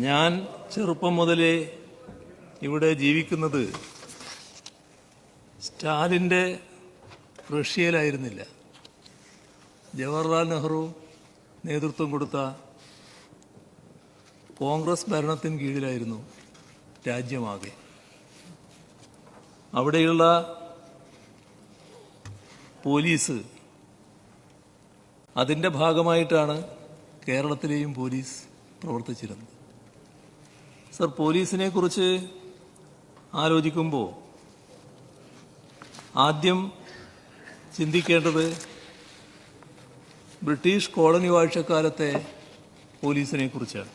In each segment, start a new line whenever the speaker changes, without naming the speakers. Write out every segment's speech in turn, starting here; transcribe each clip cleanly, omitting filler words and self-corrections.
ഞാൻ ചെറുപ്പം മുതലേ ഇവിടെ ജീവിക്കുന്നത് സ്റ്റാലിൻ്റെ റഷ്യയിലായിരുന്നില്ല. ജവഹർലാൽ നെഹ്റു നേതൃത്വം കൊടുത്ത കോൺഗ്രസ് ഭരണത്തിന് കീഴിലായിരുന്നു രാജ്യമാകെ. അവിടെയുള്ള പോലീസ് അതിൻ്റെ ഭാഗമായിട്ടാണ് കേരളത്തിലെയും പോലീസ് പ്രവർത്തിച്ചിരുന്നത്. സർ, പോലീസിനെ കുറിച്ച് ആലോചിക്കുമ്പോൾ ആദ്യം ചിന്തിക്കേണ്ടത് ബ്രിട്ടീഷ് കോളനി വാഴ്ചക്കാലത്തെ പോലീസിനെ കുറിച്ചാണ്.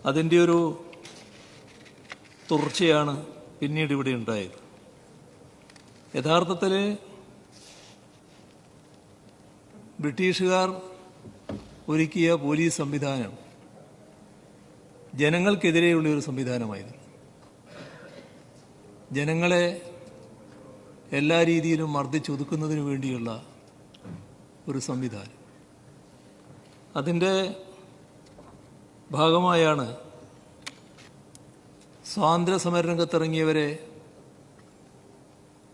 അതിൻ്റെ ഒരു തുടർച്ചയാണ് പിന്നീട് ഇവിടെ ഉണ്ടായത്. യഥാർത്ഥത്തിൽ ബ്രിട്ടീഷുകാർ ഒരുക്കിയ പോലീസ് സംവിധാനം ജനങ്ങൾക്കെതിരെയുള്ള ഒരു സംവിധാനമായിരുന്നു. ജനങ്ങളെ എല്ലാ രീതിയിലും മർദ്ദിച്ചൊതുക്കുന്നതിന് വേണ്ടിയുള്ള ഒരു സംവിധാനം. അതിൻ്റെ ഭാഗമായാണ് സ്വാതന്ത്ര്യ സമരരംഗത്തിറങ്ങിയവരെ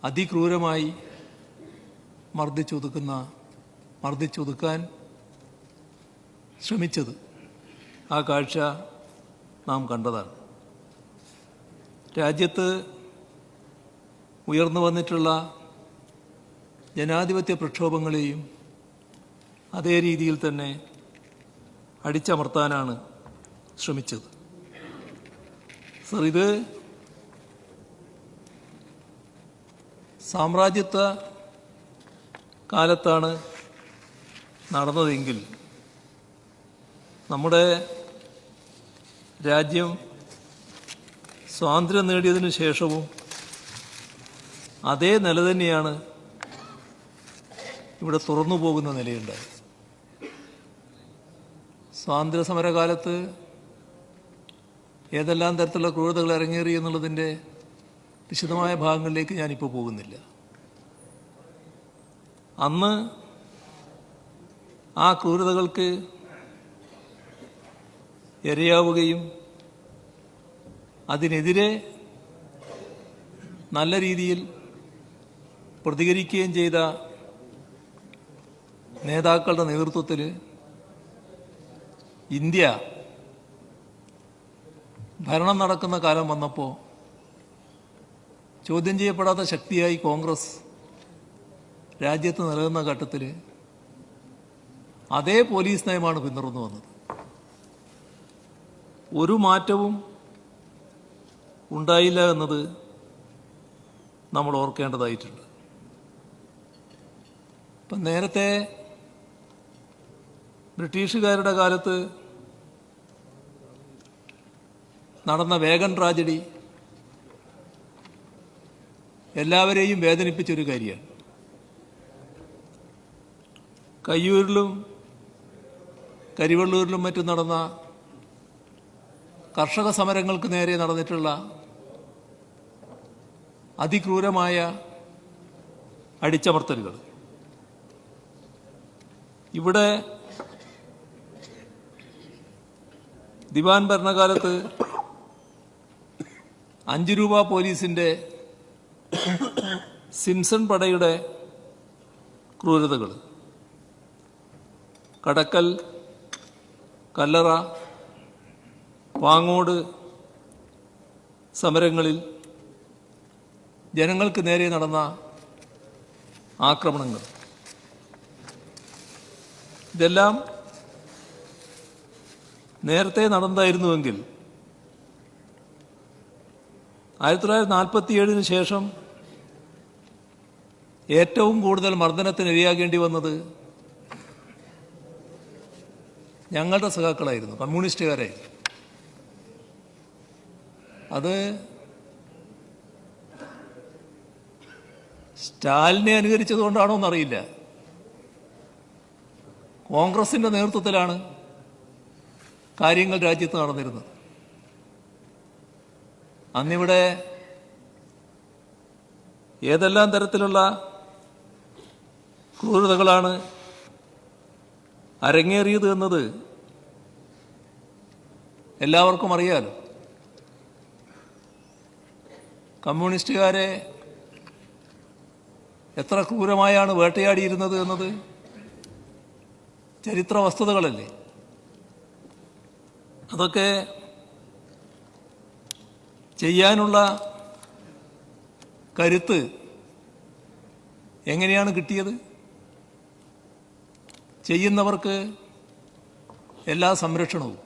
അതിക്രൂരമായി മർദ്ദിച്ചൊതുക്കാൻ ശ്രമിച്ചത്. ആ കാഴ്ച നാം കണ്ടതാണ്. രാജ്യത്ത് ഉയർന്നു വന്നിട്ടുള്ള ജനാധിപത്യ പ്രക്ഷോഭങ്ങളെയും അതേ രീതിയിൽ തന്നെ അടിച്ചമർത്താനാണ് ശ്രമിച്ചത്. സർ, ഇത് സാമ്രാജ്യത്വ കാലത്താണ് നടന്നതെങ്കിൽ നമ്മുടെ രാജ്യം സ്വാതന്ത്ര്യം നേടിയതിനു ശേഷവും അതേ നില തന്നെയാണ് ഇവിടെ തുറന്നു പോകുന്ന നിലയുണ്ടായത്. സ്വാതന്ത്ര്യ സമരകാലത്ത് ഏതെല്ലാം തരത്തിലുള്ള ക്രൂരതകൾ അരങ്ങേറി എന്നുള്ളതിൻ്റെ വിശദമായ ഭാഗങ്ങളിലേക്ക് ഞാനിപ്പോൾ പോകുന്നില്ല. അന്ന് ആ ക്രൂരതകൾക്ക് ഇരയാവുകയും അതിനെതിരെ നല്ല രീതിയിൽ പ്രതികരിക്കുകയും ചെയ്ത നേതാക്കളുടെ നേതൃത്വത്തിൽ ഇന്ത്യ ഭരണം നടക്കുന്ന കാലം വന്നപ്പോൾ ചോദ്യം ചെയ്യപ്പെടാത്ത ശക്തിയായി കോൺഗ്രസ് രാജ്യത്ത് നിലനിന്ന ഘട്ടത്തിൽ അതേ പോലീസ് നയമാണ് പിന്തുടർന്നു വന്നത്. ഒരു മാറ്റവും ഉണ്ടായില്ല എന്നത് നമ്മൾ ഓർക്കേണ്ടതായിട്ടുണ്ട്. ഇപ്പം നേരത്തെ ബ്രിട്ടീഷുകാരുടെ കാലത്ത് നടന്ന വേഗൻ ട്രാജഡി എല്ലാവരെയും വേദനിപ്പിച്ചൊരു കാര്യമാണ്. കയ്യൂരിലും കരിവള്ളൂരിലും മറ്റും നടന്ന കർഷക സമരങ്ങൾക്ക് നേരെ നടന്നിട്ടുള്ള അതിക്രൂരമായ അടിച്ചമർത്തലുകൾ ഇവിടെ ദിവാൻ ഭരണകാലത്ത് 5 രൂപ പോലീസിൻ്റെ സിംസൺ പടയുടെ ക്രൂരതകൾ, കടക്കൽ, കല്ലറ, പാങ്ങോട് സമരങ്ങളിൽ ജനങ്ങൾക്ക് നേരെ നടന്ന ആക്രമണങ്ങൾ, ഇതെല്ലാം നേരത്തെ നടന്നതായിരുന്നുവെങ്കിൽ 1947 ശേഷം ഏറ്റവും കൂടുതൽ മർദ്ദനത്തിന് ഇരയാകേണ്ടി വന്നത് ഞങ്ങളുടെ സഖാക്കളായിരുന്നു, കമ്മ്യൂണിസ്റ്റുകാരായിരുന്നു. അത് സ്റ്റാലിനെ അനുകരിച്ചതുകൊണ്ടാണോ എന്നറിയില്ല. കോൺഗ്രസിൻ്റെ നേതൃത്വത്തിലാണ് കാര്യങ്ങൾ രാജ്യത്ത് നടന്നിരുന്നത്. അന്നിവിടെ ഏതെല്ലാം തരത്തിലുള്ള ക്രൂരതകളാണ് അരങ്ങേറിയത് എന്നത് എല്ലാവർക്കും അറിയാലോ. കമ്മ്യൂണിസ്റ്റുകാരെ എത്ര ക്രൂരമായാണ് വേട്ടയാടിയിരുന്നത് എന്നത് ചരിത്ര വസ്തുതകളല്ലേ. അതൊക്കെ ചെയ്യാനുള്ള കരുത്ത് എങ്ങനെയാണ് കിട്ടിയത്? ചെയ്യുന്നവർക്ക് എല്ലാ സംരക്ഷണവും.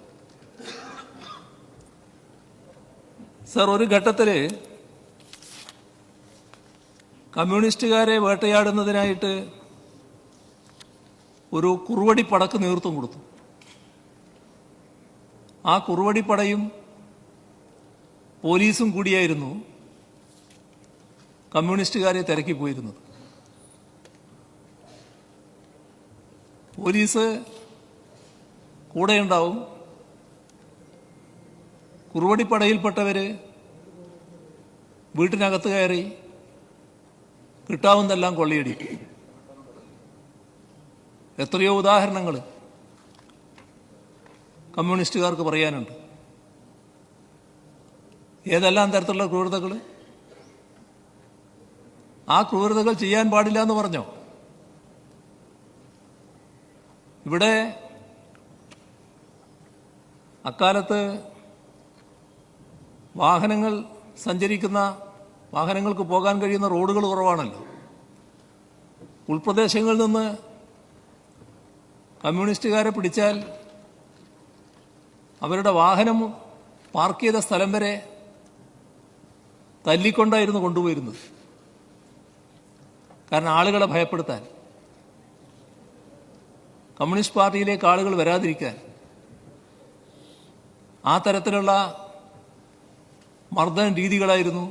സർ, ഒരു ഘട്ടത്തിൽ കമ്മ്യൂണിസ്റ്റുകാരെ വേട്ടയാടുന്നതിനായിട്ട് ഒരു കുറുവടിപ്പടക്ക് നേതൃത്വം കൊടുത്തു. ആ കുറുവടിപ്പടയും പോലീസും കൂടിയായിരുന്നു കമ്മ്യൂണിസ്റ്റുകാരെ തിരക്കിപ്പോയിരുന്നത്. പോലീസ് കൂടെയുണ്ടാവും. കുറുവടിപ്പടയിൽപ്പെട്ടവർ വീട്ടിനകത്ത് കയറി കിട്ടാവുന്നതെല്ലാം കൊള്ളയടിക്കും. എത്രയോ ഉദാഹരണങ്ങൾ കമ്മ്യൂണിസ്റ്റുകാർക്ക് പറയാനുണ്ട്. ഏതെല്ലാം തരത്തിലുള്ള ക്രൂരതകൾ? ആ ക്രൂരതകൾ ചെയ്യാൻ പാടില്ല എന്ന് പറഞ്ഞോ? ഇവിടെ അക്കാലത്ത് വാഹനങ്ങൾക്ക് പോകാൻ കഴിയുന്ന റോഡുകൾ കുറവാണല്ലോ. ഉൾപ്രദേശങ്ങളിൽ നിന്ന് കമ്മ്യൂണിസ്റ്റുകാരെ പിടിച്ചാൽ അവരുടെ വാഹനം പാർക്ക് ചെയ്ത സ്ഥലം വരെ തല്ലിക്കൊണ്ടായിരുന്നു കൊണ്ടുപോയിരുന്നത്. കാരണം ആളുകളെ ഭയപ്പെടുത്താൻ, കമ്മ്യൂണിസ്റ്റ് പാർട്ടിയിലേക്ക് ആളുകൾ വരാതിരിക്കാൻ ആ തരത്തിലുള്ള മർദ്ദന രീതികളായിരുന്നു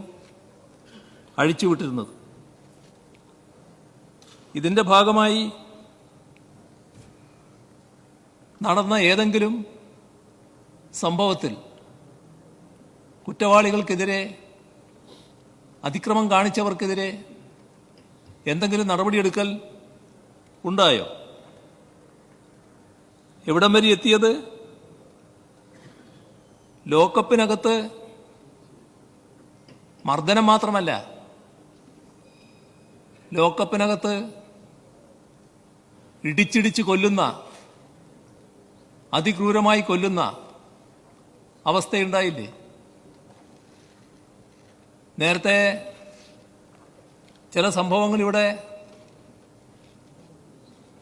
അഴിച്ചുവിട്ടിരുന്നത്. ഇതിൻ്റെ ഭാഗമായി നടന്ന ഏതെങ്കിലും സംഭവത്തിൽ കുറ്റവാളികൾക്കെതിരെ, അതിക്രമം കാണിച്ചവർക്കെതിരെ എന്തെങ്കിലും നടപടിയെടുക്കൽ ഉണ്ടായോ? എവിടം വരെ എത്തിയത്? ലോക്കപ്പിനകത്ത് മർദ്ദനം മാത്രമല്ല, ലോക്കപ്പിനകത്ത് ഇടിച്ചിടിച്ച് കൊല്ലുന്ന, അതിക്രൂരമായി കൊല്ലുന്ന അവസ്ഥയുണ്ടായില്ലേ? നേരത്തെ ചില സംഭവങ്ങൾ ഇവിടെ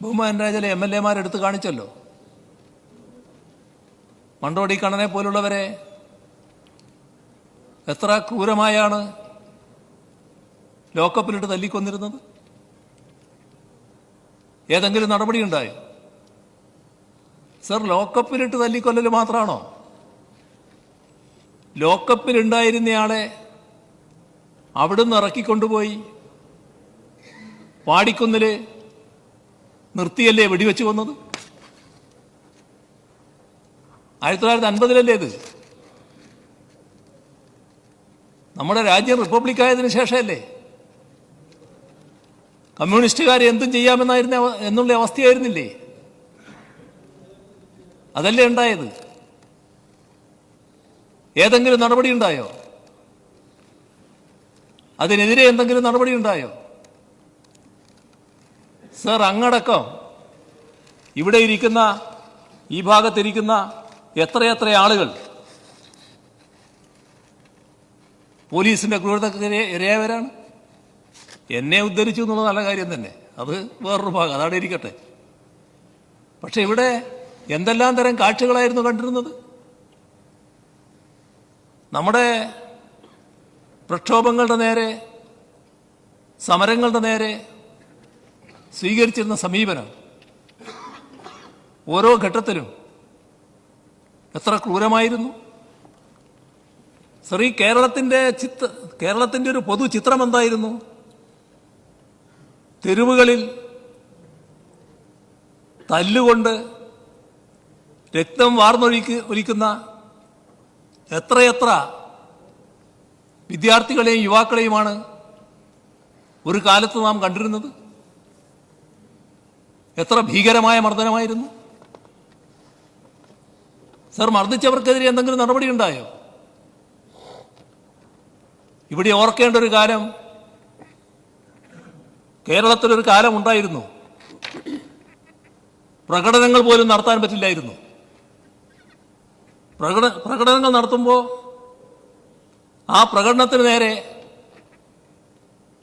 ബഹുമാനരായ ചില MLA എടുത്ത് കാണിച്ചല്ലോ. മണ്ടോടി കണ്ണനെ പോലുള്ളവരെ എത്ര ക്രൂരമായാണ് ലോക്കപ്പിലിട്ട് തല്ലിക്കൊന്നിരുന്നത്. ഏതെങ്കിലും നടപടിയുണ്ടായോ? സർ, ലോക്കപ്പിലിട്ട് തല്ലിക്കൊല്ലൽ മാത്രമാണോ? ലോക്കപ്പിലുണ്ടായിരുന്നയാളെ അവിടുന്ന് ഇറക്കിക്കൊണ്ടുപോയി പാടിക്കുന്നില് നിർത്തിയല്ലേ വെടിവെച്ച് കൊന്നത്? 1950 ഇത്. നമ്മുടെ രാജ്യം റിപ്പബ്ലിക്കായതിനു ശേഷമല്ലേ കമ്മ്യൂണിസ്റ്റുകാരെ എന്തും എന്നുള്ള അവസ്ഥയായിരുന്നില്ലേ? അതല്ലേ ഉണ്ടായത്? ഏതെങ്കിലും നടപടി ഉണ്ടായോ? അതിനെതിരെ എന്തെങ്കിലും നടപടി ഉണ്ടായോ? സർ, അങ്ങടക്കം ഇവിടെ ഇരിക്കുന്ന, ഈ ഭാഗത്തിരിക്കുന്ന എത്രയെത്ര ആളുകൾ പോലീസിന്റെ ക്രൂരതയ്ക്ക് ഇരയായവരാണ്. എന്നെ ഉദ്ധരിച്ചു എന്നുള്ളത് നല്ല കാര്യം തന്നെ, അത് വേറൊരു ഭാഗം, അതവിടെ ഇരിക്കട്ടെ. പക്ഷെ ഇവിടെ എന്തെല്ലാം തരം കാഴ്ചകളായിരുന്നു കണ്ടിരുന്നത്? നമ്മുടെ പ്രക്ഷോഭങ്ങളുടെ നേരെ, സമരങ്ങളുടെ നേരെ സ്വീകരിച്ചിരുന്ന സമീപനം ഓരോ ഘട്ടത്തിലും എത്ര ക്രൂരമായിരുന്നു. സർ, ഈ കേരളത്തിന്റെ ഒരു പൊതു ചിത്രം എന്തായിരുന്നു? തെരുവുകളിൽ തല്ലുകൊണ്ട് രക്തം ഒലിക്കുന്ന എത്രയെത്ര വിദ്യാർത്ഥികളെയും യുവാക്കളെയുമാണ് ഒരു കാലത്ത് നാം കണ്ടിരുന്നത്. എത്ര ഭീകരമായ മർദ്ദനമായിരുന്നു. സർ, മർദ്ദിച്ചവർക്കെതിരെ എന്തെങ്കിലും നടപടി ഉണ്ടായോ? ഇവിടെ ഓർക്കേണ്ട ഒരു കാലം, കേരളത്തിലൊരു കാലം ഉണ്ടായിരുന്നു, പ്രകടനങ്ങൾ പോലും നടത്താൻ പറ്റില്ലായിരുന്നു. പ്രകടനങ്ങൾ നടത്തുമ്പോൾ ആ പ്രകടനത്തിന് നേരെ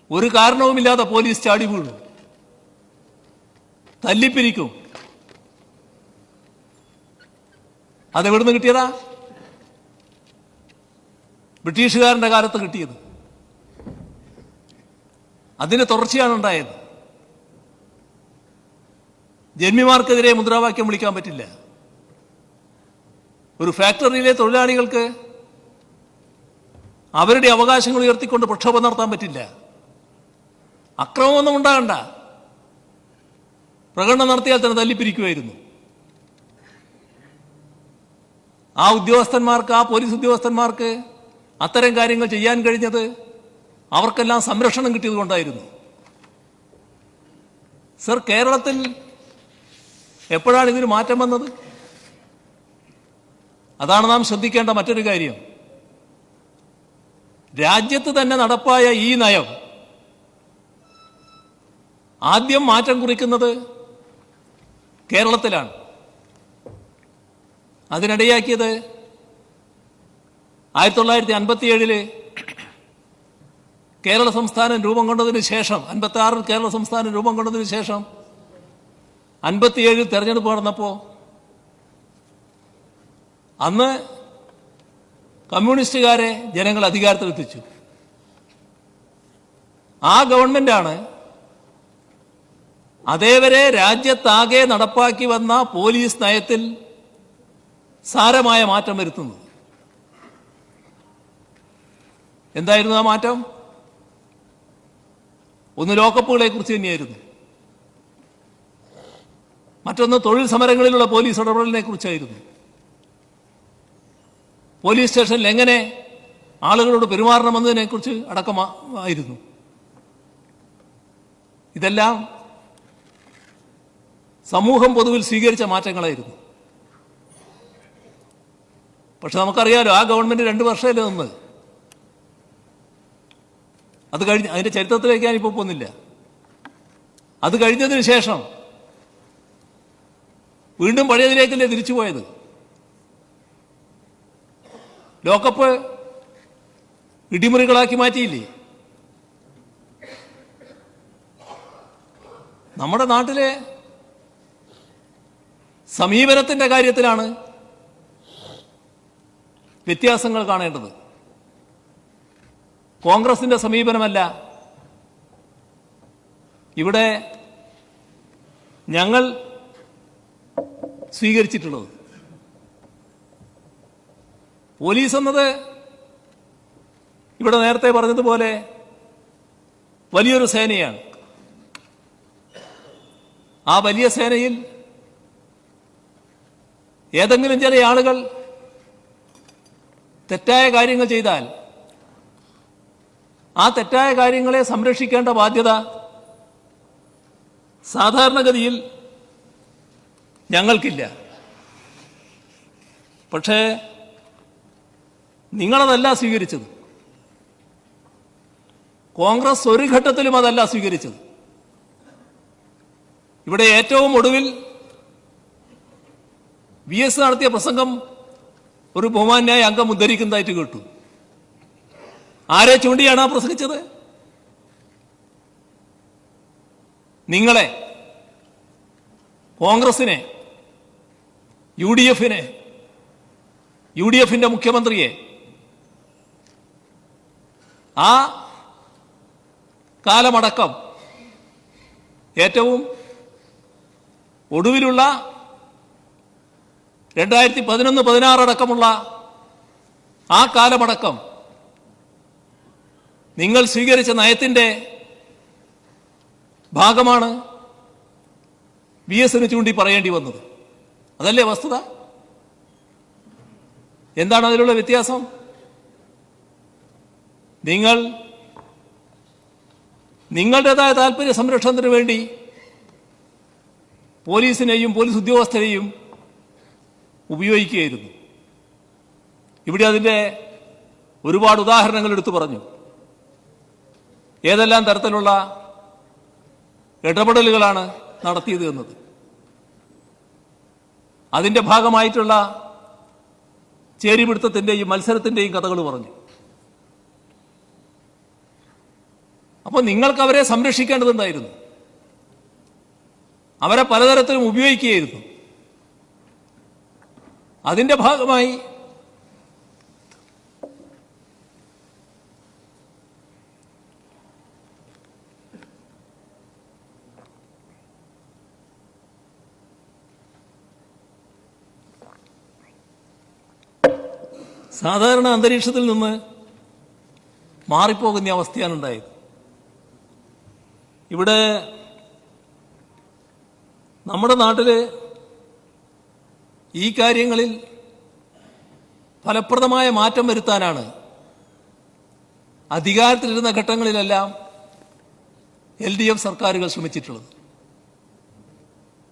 ഒരു കാരണവുമില്ലാതെ പോലീസ് ചാടി വീഴും, തല്ലിപ്പിരിക്കും. അതെവിടുന്ന് കിട്ടിയതാ? ബ്രിട്ടീഷുകാരന്റെ കാലത്ത് കിട്ടിയത്. അതിന് തുടർച്ചയാണ് ഉണ്ടായത്. ജന്മിമാർക്കെതിരെ മുദ്രാവാക്യം വിളിക്കാൻ പറ്റില്ല. ഒരു ഫാക്ടറിയിലെ തൊഴിലാളികൾക്ക് അവരുടെ അവകാശങ്ങൾ ഉയർത്തിക്കൊണ്ട് പ്രക്ഷോഭം നടത്താൻ പറ്റില്ല. അക്രമമൊന്നും ഉണ്ടാകണ്ട, പ്രകടനം നടത്തിയാൽ തന്നെ തല്ലിപ്പിരിക്കുമായിരുന്നു. ആ ഉദ്യോഗസ്ഥന്മാർക്ക്, ആ പോലീസ് ഉദ്യോഗസ്ഥന്മാർക്ക് അത്തരം കാര്യങ്ങൾ ചെയ്യാൻ കഴിഞ്ഞത് അവർക്കെല്ലാം സംരക്ഷണം കിട്ടിയതുകൊണ്ടായിരുന്നു. സർ, കേരളത്തിൽ എപ്പോഴാണ് ഇതിന് മാറ്റം വന്നത്? അതാണ് നാം ശ്രദ്ധിക്കേണ്ട മറ്റൊരു കാര്യം. രാജ്യത്ത് തന്നെ നടപ്പായ ഈ നയം ആദ്യം മാറ്റം കുറിക്കുന്നത് കേരളത്തിലാണ്. അതിനിടയാക്കിയത് 1957 കേരള സംസ്ഥാനം രൂപം കൊണ്ടതിന് ശേഷം, 56 കേരള സംസ്ഥാനം രൂപം കൊണ്ടതിന് ശേഷം 57 തെരഞ്ഞെടുപ്പ് നടന്നപ്പോൾ അന്ന് കമ്മ്യൂണിസ്റ്റുകാരെ ജനങ്ങൾ അധികാരത്തിലെത്തിച്ചു. ആ ഗവൺമെന്റാണ് അതേവരെ രാജ്യത്താകെ നടപ്പാക്കി വന്ന പോലീസ് നയത്തിൽ സാരമായ മാറ്റം വരുത്തുന്നത്. എന്തായിരുന്നു ആ മാറ്റം? ഒന്ന് ലോക്കപ്പുകളെ കുറിച്ച് തന്നെയായിരുന്നു, മറ്റൊന്ന് തൊഴിൽ സമരങ്ങളിലുള്ള പോലീസ് ഇടപെടലിനെ കുറിച്ചായിരുന്നു, പോലീസ് സ്റ്റേഷനിൽ എങ്ങനെ ആളുകളോട് പെരുമാറണമെന്നതിനെ കുറിച്ച് അടക്കമായിരുന്നു. ഇതെല്ലാം സമൂഹം പൊതുവിൽ സ്വീകരിച്ച മാറ്റങ്ങളായിരുന്നു. പക്ഷെ നമുക്കറിയാലോ, ആ ഗവൺമെന്റ് 2 വർഷമല്ലേ നിന്ന്. അത് കഴിഞ്ഞ് അതിന്റെ ചരിത്രത്തിലേക്ക് ഞാനിപ്പോൾ പോകുന്നില്ല. അത് കഴിഞ്ഞതിന് ശേഷം വീണ്ടും പഴയതിലേക്കല്ലേ തിരിച്ചുപോയത്. ലോക്കപ്പ് ഇടിമുറികളാക്കി മാറ്റിയില്ലേ? നമ്മുടെ നാട്ടിലെ സമീപനത്തിന്റെ കാര്യത്തിലാണ് വ്യത്യാസങ്ങൾ കാണേണ്ടത്. കോൺഗ്രസിന്റെ സമീപനമല്ല ഇവിടെ ഞങ്ങൾ സ്വീകരിച്ചിട്ടുള്ളത്. പോലീസ് എന്നത് ഇവിടെ നേരത്തെ പറഞ്ഞതുപോലെ വലിയൊരു സേനയാണ്. ആ വലിയ സേനയിൽ ഏതെങ്കിലും ചില ആളുകൾ തെറ്റായ കാര്യങ്ങൾ ചെയ്താൽ ആ തെറ്റായ കാര്യങ്ങളെ സംരക്ഷിക്കേണ്ട ബാധ്യത സാധാരണഗതിയിൽ ഞങ്ങൾക്കില്ല. പക്ഷേ നിങ്ങളതല്ല സ്വീകരിച്ചത്. കോൺഗ്രസ് ഒരു ഘട്ടത്തിലും അതല്ല സ്വീകരിച്ചത്. ഇവിടെ ഏറ്റവും ഒടുവിൽ VS നടത്തിയ പ്രസംഗം ഒരു ബഹുമാന്യായ അംഗം ഉദ്ധരിക്കുന്നതായിട്ട് കേട്ടു. ആരെ ചൂണ്ടിയാണ് ആ പ്രസംഗിച്ചത്? നിങ്ങളെ, കോൺഗ്രസിനെ, UDF-നെ, UDF-ന്റെ മുഖ്യമന്ത്രിയെ. ആ കാലമടക്കം ഏറ്റവും ഒടുവിലുള്ള 2011-16 അടക്കമുള്ള ആ കാലമടക്കം നിങ്ങൾ സ്വീകരിച്ച നയത്തിന്റെ ഭാഗമാണ് VS-ന് ചൂണ്ടി പറയേണ്ടി വന്നത്. അതല്ലേ വസ്തുത? എന്താണ് അതിലുള്ള വ്യത്യാസം? നിങ്ങൾ നിങ്ങളുടേതായ താല്പര്യ സംരക്ഷണത്തിന് വേണ്ടി പോലീസിനെയും പോലീസ് ഉദ്യോഗസ്ഥരെയും ഉപയോഗിക്കുകയായിരുന്നു. ഇവിടെ അതിൻ്റെ ഒരുപാട് ഉദാഹരണങ്ങൾ എടുത്തു പറഞ്ഞു. ഏതെല്ലാം തരത്തിലുള്ള ഇടപെടലുകളാണ് നടത്തിയത് എന്നത്. അതിൻ്റെ ഭാഗമായിട്ടുള്ള ചേരിപിടുത്തത്തിൻ്റെയും മത്സരത്തിൻ്റെയും കഥകൾ പറഞ്ഞു. അപ്പോൾ നിങ്ങൾക്ക് അവരെ സംരക്ഷിക്കേണ്ടതുണ്ടായിരുന്നു. അവരെ പലതരത്തിലും ഉപയോഗിക്കുകയായിരുന്നു. അതിൻ്റെ ഭാഗമായി സാധാരണ അന്തരീക്ഷത്തിൽ നിന്ന് മാറിപ്പോകുന്ന അവസ്ഥയാണ് ഉണ്ടായത്. ഇവിടെ നമ്മുടെ നാട്ടിൽ ഈ കാര്യങ്ങളിൽ ഫലപ്രദമായ മാറ്റം വരുത്താനാണ് അധികാരത്തിലിരുന്ന ഘട്ടങ്ങളിലെല്ലാം LDF സർക്കാരുകൾ ശ്രമിച്ചിട്ടുള്ളത്.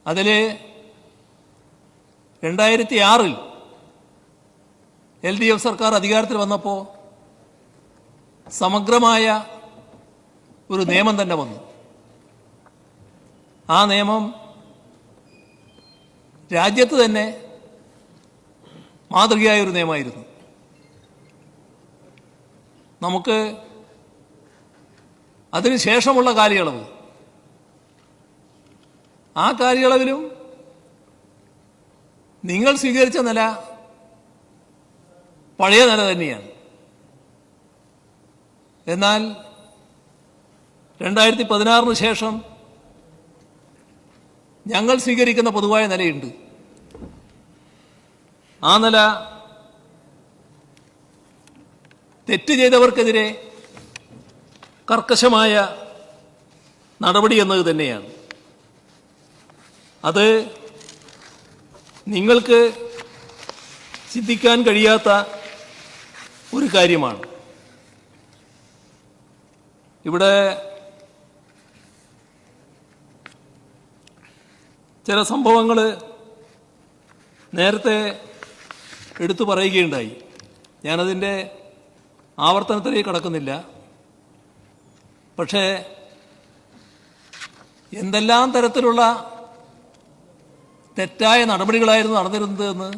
അതിൽ 2006 LDF സർക്കാർ അധികാരത്തിൽ വന്നപ്പോൾ സമഗ്രമായ ഒരു നിയമം തന്നെ വന്നു. ആ നിയമം രാജ്യത്ത് തന്നെ മാതൃകയായ ഒരു നിയമമായിരുന്നു. നമുക്ക് അതിനുശേഷമുള്ള കാലയളവ്, ആ കാലയളവിലും നിങ്ങൾ സ്വീകരിച്ച നില പഴയ നില തന്നെയാണ്. എന്നാൽ 2016 ശേഷം ഞങ്ങൾ സ്വീകരിക്കുന്ന പൊതുവായ നിലയുണ്ട്. ആ നില തെറ്റ് ചെയ്തവർക്കെതിരെ കർക്കശമായ നടപടി എന്നത് തന്നെയാണ്. അത് നിങ്ങൾക്ക് ചിന്തിക്കാൻ കഴിയാത്ത ഒരു കാര്യമാണ്. ഇവിടെ ചില സംഭവങ്ങൾ നേരത്തെ എടുത്തു പറയുകയുണ്ടായി. ഞാനതിൻ്റെ ആവർത്തനത്തിലേക്ക് കടക്കുന്നില്ല. പക്ഷേ എന്തെല്ലാം തരത്തിലുള്ള തെറ്റായ നടപടികളായിരുന്നു നടന്നിരുന്നത് എന്ന്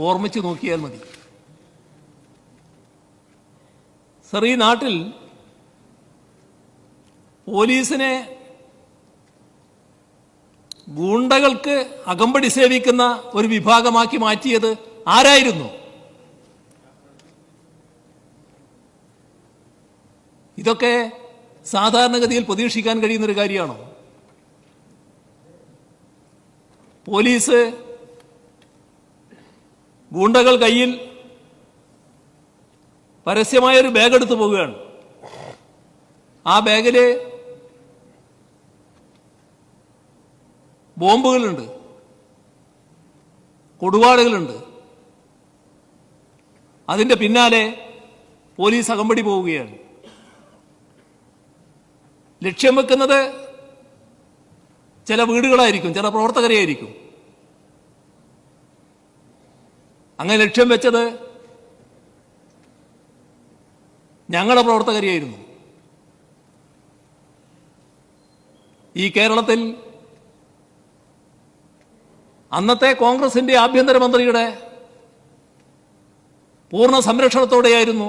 ഓർമ്മിച്ച് നോക്കിയാൽ മതി. സർ, ഈ നാട്ടിൽ പോലീസിനെ ഗൂണ്ടകൾക്ക് അകമ്പടി സേവിക്കുന്ന ഒരു വിഭാഗമാക്കി മാറ്റിയത് ആരായിരുന്നു? ഇതൊക്കെ സാധാരണഗതിയിൽ പ്രതീക്ഷിക്കാൻ കഴിയുന്നൊരു കാര്യമാണോ? പോലീസ് ഗൂണ്ടകൾ കയ്യിൽ പരസ്യമായൊരു ബാഗ് എടുത്തു പോവുകയാണ്. ആ ബാഗിൽ ബോംബുകളുണ്ട്, കൊടുവാളുകളുണ്ട്. അതിൻ്റെ പിന്നാലെ പോലീസ് അകമ്പടി പോവുകയാണ്. ലക്ഷ്യം വെക്കുന്നത് ചില വീടുകളായിരിക്കും, ചില പ്രവർത്തകരെയായിരിക്കും. അങ്ങനെ ലക്ഷ്യം വെച്ചത് ഞങ്ങളുടെ പ്രവർത്തകരെയായിരുന്നു. ഈ കേരളത്തിൽ അന്നത്തെ കോൺഗ്രസിന്റെ ആഭ്യന്തരമന്ത്രിയുടെ പൂർണ്ണ സംരക്ഷണത്തോടെയായിരുന്നു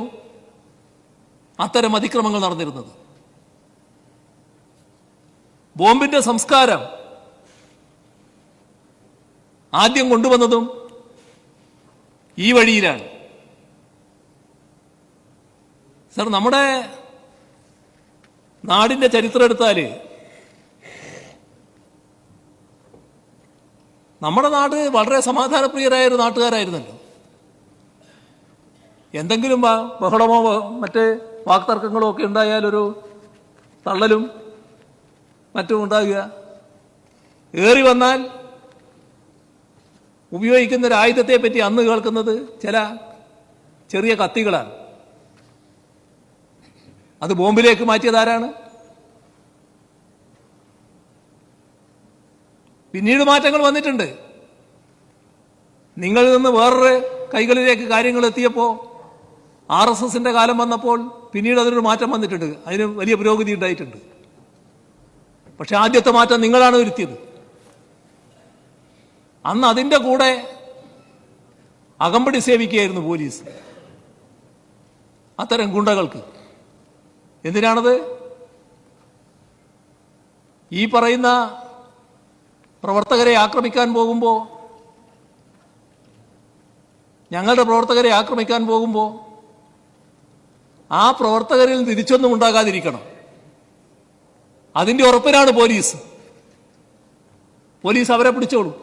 അത്തരം അതിക്രമങ്ങൾ നടന്നിരുന്നത്. ബോംബിന്റെ സംസ്കാരം ആദ്യം കൊണ്ടുവന്നതും ഈ വഴിയിലാണ്. സർ, നമ്മുടെ നാടിന്റെ ചരിത്രം എടുത്താൽ നമ്മുടെ നാട് വളരെ സമാധാനപ്രിയരായ ഒരു നാട്ടുകാരായിരുന്നല്ലോ. എന്തെങ്കിലും ബഹളമോ മറ്റ് വാക്തർക്കങ്ങളോ ഒക്കെ ഉണ്ടായാലൊരു തള്ളലും മറ്റും ഉണ്ടാകുക. ഏറി വന്നാൽ ഉപയോഗിക്കുന്ന ഒരു ആയുധത്തെ പറ്റി അന്ന് കേൾക്കുന്നത് ചില ചെറിയ കത്തികളാണ്. അത് ബോംബിലേക്ക് മാറ്റിയതാരാണ്? പിന്നീട് മാറ്റങ്ങൾ വന്നിട്ടുണ്ട്. നിങ്ങളിൽ നിന്ന് വേറൊരു കൈകളിലേക്ക് കാര്യങ്ങൾ എത്തിയപ്പോൾ RSSന്റെ കാലം വന്നപ്പോൾ പിന്നീട് അതിനൊരു മാറ്റം വന്നിട്ടുണ്ട്, അതിന് വലിയ പുരോഗതി ഉണ്ടായിട്ടുണ്ട്. പക്ഷെ ആദ്യത്തെ മാറ്റം നിങ്ങളാണ് വരുത്തിയത്. അന്ന് അതിൻ്റെ കൂടെ അകമ്പടി സേവിക്കുകയായിരുന്നു പോലീസ് അത്തരം ഗുണ്ടകൾക്ക്. എന്തിനാണത്? ഈ പറയുന്ന പ്രവർത്തകരെ ആക്രമിക്കാൻ പോകുമ്പോൾ, ഞങ്ങളുടെ പ്രവർത്തകരെ ആക്രമിക്കാൻ പോകുമ്പോൾ ആ പ്രവർത്തകരിൽ തിരിച്ചൊന്നും ഉണ്ടാകാതിരിക്കണം. അതിൻ്റെ ഉറപ്പിനാണ് പോലീസ് അവരെ പിടിച്ചോളും.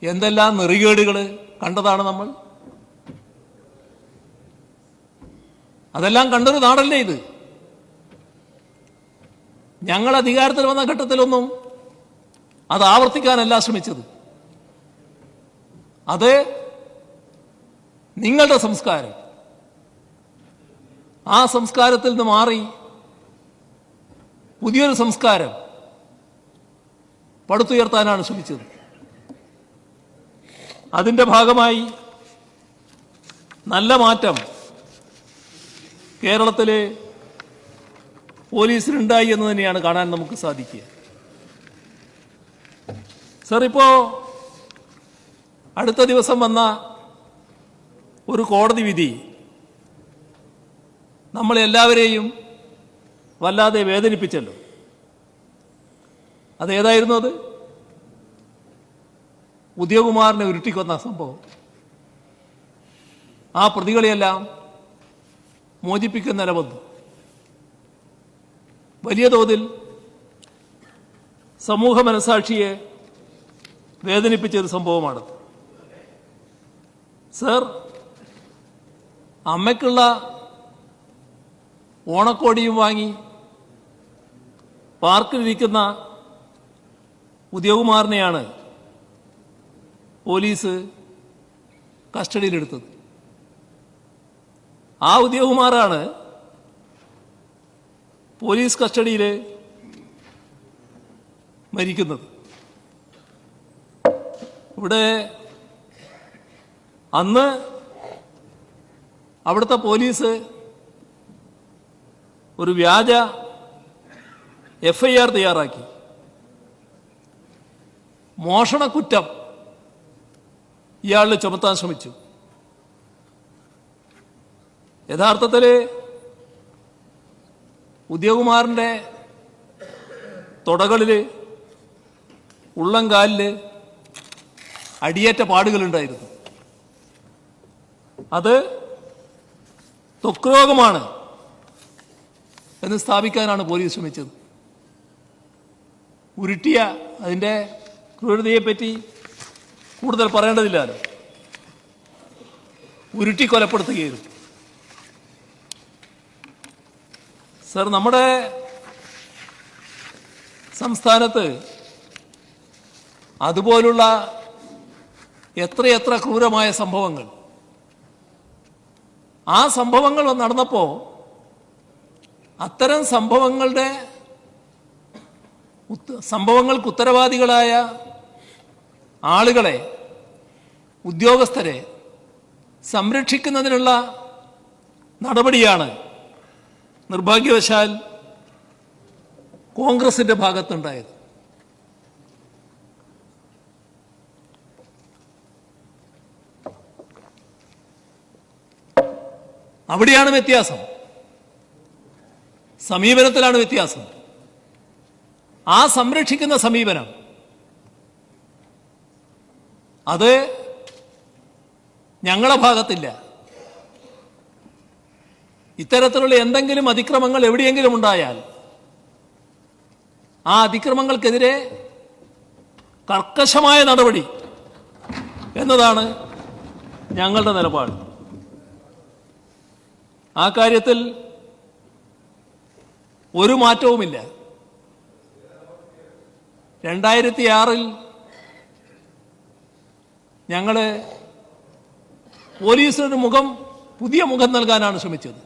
എന്തെല്ലാം നെറികേടുകൾ കണ്ടതാണ് നമ്മൾ. അതെല്ലാം കണ്ടൊരു നാടല്ലേ ഇത്. ഞങ്ങൾ അധികാരത്തിൽ വന്ന ഘട്ടത്തിലൊന്നും അത് ആവർത്തിക്കാനല്ല ശ്രമിച്ചത്. അത് നിങ്ങളുടെ സംസ്കാരം, ആ സംസ്കാരത്തിൽ നിന്ന് മാറി പുതിയൊരു സംസ്കാരം പടുത്തുയർത്താനാണ് ശ്രമിച്ചത്. അതിൻ്റെ ഭാഗമായി നല്ല മാറ്റം കേരളത്തിൽ പോലീസിനുണ്ടായി എന്ന് തന്നെയാണ് കാണാൻ നമുക്ക് സാധിക്കുക. സർ, ഇപ്പോൾ അടുത്ത ദിവസം വന്ന ഒരു കോടതി വിധി നമ്മളെല്ലാവരെയും വല്ലാതെ വേദനിപ്പിച്ചല്ലോ. അതേതായിരുന്നു? അത് ഉദയകുമാറിനെ ഉരുട്ടിക്കൊന്ന സംഭവം. ആ പ്രതികളെയെല്ലാം മോചിപ്പിക്കുന്ന നില വന്നു. വലിയ തോതിൽ സമൂഹ മനസാക്ഷിയെ വേദനിപ്പിച്ചൊരു സംഭവമാണത്. സർ, അമ്മയ്ക്കുള്ള ഓണക്കോടിയും വാങ്ങി പാർക്കിലിരിക്കുന്ന ഉദയകുമാറിനെയാണ് പോലീസ് കസ്റ്റഡിയിലെടുത്തത്. ആ ഉദയകുമാറാണ് പോലീസ് കസ്റ്റഡിയിൽ മരിക്കുന്നത്. ഇവിടെ അന്ന് അവിടുത്തെ പോലീസ് ഒരു വ്യാജ FIR തയ്യാറാക്കി. മോഷണക്കുറ്റം ഇയാളിൽ ചുമത്താൻ ശ്രമിച്ചു. യഥാർത്ഥത്തിൽ ഉദയകുമാറിൻ്റെ തുടകളിൽ, ഉള്ളംകാലിൽ അടിയേറ്റ പാടുകളുണ്ടായിരുന്നു. അത് ത്വക്ക് രോഗമാണ് എന്ന് സ്ഥാപിക്കാനാണ് പോലീസ് ശ്രമിച്ചത്. ഉരുട്ടിയ അതിൻ്റെ ക്രൂരതയെപ്പറ്റി കൂടുതൽ പറയേണ്ടതില്ലല്ലോ. ഉരുട്ടി കൊലപ്പെടുത്തുകയായിരുന്നു. സർ, നമ്മുടെ സംസ്ഥാനത്ത് അതുപോലുള്ള എത്രയെത്ര ക്രൂരമായ സംഭവങ്ങൾ, ആ സംഭവങ്ങൾ നടന്നപ്പോൾ അത്തരം സംഭവങ്ങൾക്ക് ഉത്തരവാദികളായ ആളുകളെ, ഉദ്യോഗസ്ഥരെ സംരക്ഷിക്കുന്നതിനുള്ള നടപടിയാണ് നിർഭാഗ്യവശാൽ കോൺഗ്രസിന്റെ ഭാഗത്തുണ്ടായത്. അവിടെയാണ് വ്യത്യാസം. സമീപനത്തിലാണ് വ്യത്യാസം. ആ സംരക്ഷിക്കുന്ന സമീപനം അത് ഞങ്ങളുടെ ഭാഗത്തില്ല. ഇത്തരത്തിലുള്ള എന്തെങ്കിലും അതിക്രമങ്ങൾ എവിടെയെങ്കിലും ഉണ്ടായാൽ ആ അതിക്രമങ്ങൾക്കെതിരെ കർക്കശമായ നടപടി എന്നതാണ് ഞങ്ങളുടെ നിലപാട്. ആ കാര്യത്തിൽ ഒരു മാറ്റവുമില്ല. 2006 ഞങ്ങൾ പോലീസിനൊരു പുതിയ മുഖം നൽകാനാണ് ശ്രമിച്ചത്.